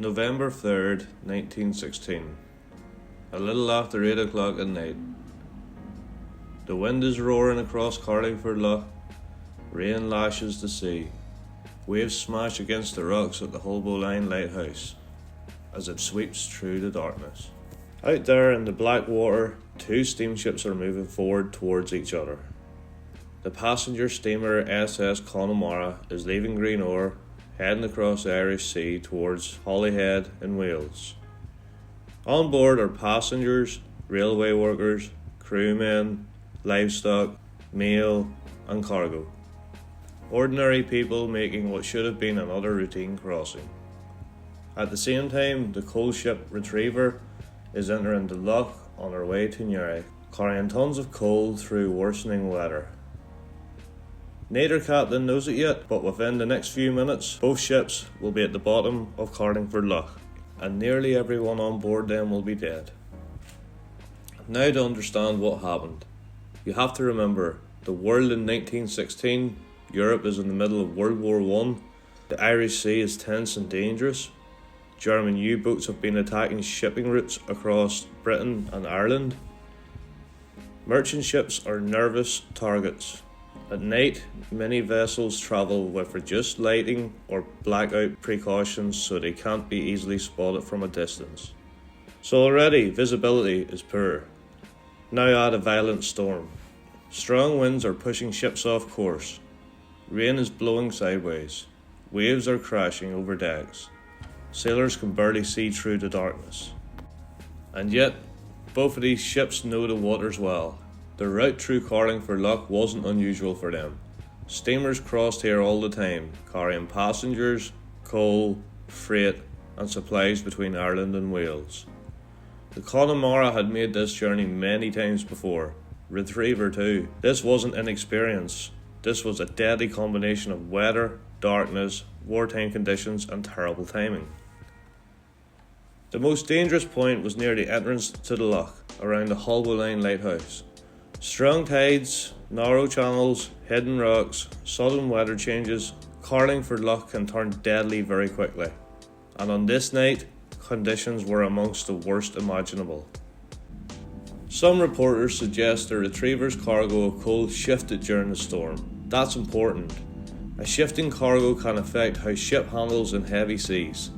November 3rd, 1916. A little after 8 o'clock at night. The wind is roaring across Carlingford Lough. Rain lashes the sea. Waves smash against the rocks at the Holboline Lighthouse as it sweeps through the darkness. Out there in the black water, two steamships are moving forward towards each other. The passenger steamer SS Connemara is leaving Greenore, heading across the Irish Sea towards Holyhead in Wales. On board are passengers, railway workers, crewmen, livestock, mail and cargo. Ordinary people making what should have been another routine crossing. At the same time, the coal ship Retriever is entering the loch on her way to Newry, carrying tons of coal through worsening weather. Neither captain knows it yet, but within the next few minutes, both ships will be at the bottom of Carlingford Lough, and nearly everyone on board them will be dead. Now to understand what happened, you have to remember, the world in 1916, Europe is in the middle of World War I, the Irish Sea is tense and dangerous, German U-boats have been attacking shipping routes across Britain and Ireland. Merchant ships are nervous targets. At night, many vessels travel with reduced lighting or blackout precautions so they can't be easily spotted from a distance. So already, visibility is poor. Now add a violent storm. Strong winds are pushing ships off course. Rain is blowing sideways. Waves are crashing over decks. Sailors can barely see through the darkness. And yet, both of these ships know the waters well. The route through Carlingford Lough wasn't unusual for them. Steamers crossed here all the time, carrying passengers, coal, freight and supplies between Ireland and Wales. The Connemara had made this journey many times before. Retriever too. This wasn't inexperience. This was a deadly combination of weather, darkness, wartime conditions and terrible timing. The most dangerous point was near the entrance to the loch, around the Holboline Lighthouse. Strong tides, narrow channels, hidden rocks, sudden weather changes, Carlingford Lough can turn deadly very quickly. And on this night, conditions were amongst the worst imaginable. Some reporters suggest the Retriever's cargo of coal shifted during the storm. That's important. A shifting cargo can affect how ship handles in heavy seas.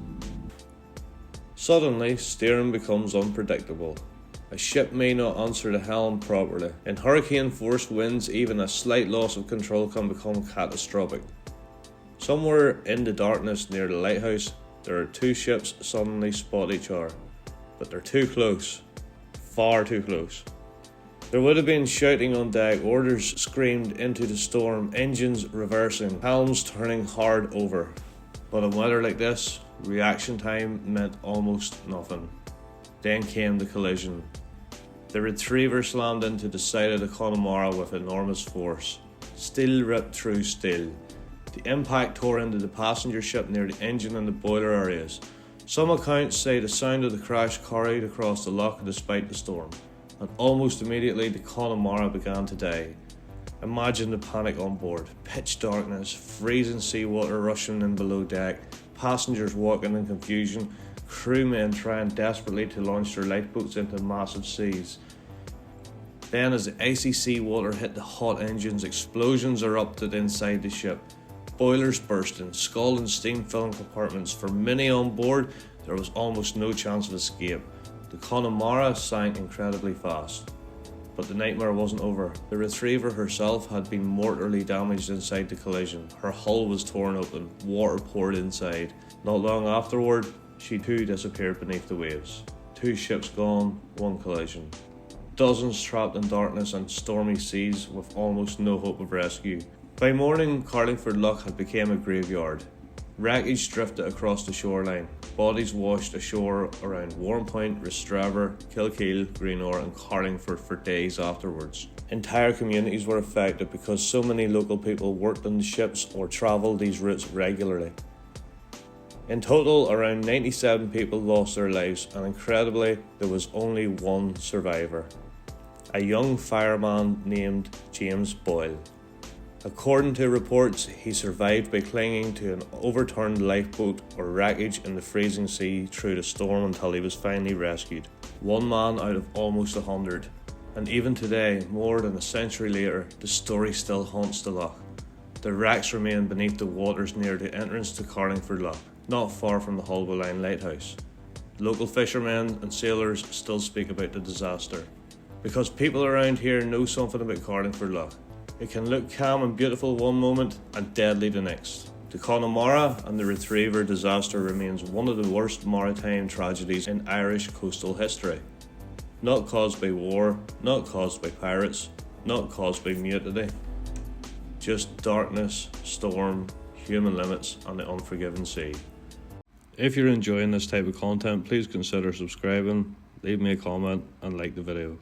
Suddenly, steering becomes unpredictable. A ship may not answer the helm properly. In hurricane-force winds, even a slight loss of control can become catastrophic. Somewhere in the darkness near the lighthouse, there are two ships suddenly spot each other. But they're too close. Far too close. There would have been shouting on deck, orders screamed into the storm, engines reversing, helms turning hard over. But in weather like this, reaction time meant almost nothing. Then came the collision. The Retriever slammed into the side of the Connemara with enormous force. Steel ripped through steel. The impact tore into the passenger ship near the engine and the boiler areas. Some accounts say the sound of the crash carried across the loch despite the storm, and almost immediately the Connemara began to die. Imagine the panic on board. Pitch darkness, freezing seawater rushing in below deck, passengers walking in confusion, crewmen trying desperately to launch their lifeboats into massive seas. Then as the icy seawater hit the hot engines, explosions erupted inside the ship. Boilers bursting, scalding steam-filling compartments. For many on board, there was almost no chance of escape. The Connemara sank incredibly fast. But the nightmare wasn't over. The Retriever herself had been mortally damaged inside the collision. Her hull was torn open, water poured inside. Not long afterward, she too disappeared beneath the waves. Two ships gone, one collision. Dozens trapped in darkness and stormy seas with almost no hope of rescue. By morning, Carlingford Lough had become a graveyard. Wreckage drifted across the shoreline. Bodies washed ashore around Warmpoint, Restraver, Kilkeel, Greenore and Carlingford for days afterwards. Entire communities were affected because so many local people worked on the ships or travelled these routes regularly. In total, around 97 people lost their lives, and incredibly, there was only one survivor. A young fireman named James Boyle. According to reports, he survived by clinging to an overturned lifeboat or wreckage in the freezing sea through the storm until he was finally rescued. One man out of almost 100. And even today, more than a century later, the story still haunts the loch. The wrecks remain beneath the waters near the entrance to Carlingford Loch, not far from the Holbeline Lighthouse. Local fishermen and sailors still speak about the disaster, because people around here know something about Carlingford Loch. It can look calm and beautiful one moment and deadly the next. The Connemara and the Retriever disaster remains one of the worst maritime tragedies in Irish coastal history. Not caused by war, not caused by pirates, not caused by mutiny. Just darkness, storm, human limits and the unforgiving sea. If you're enjoying this type of content, please consider subscribing, leave me a comment and like the video.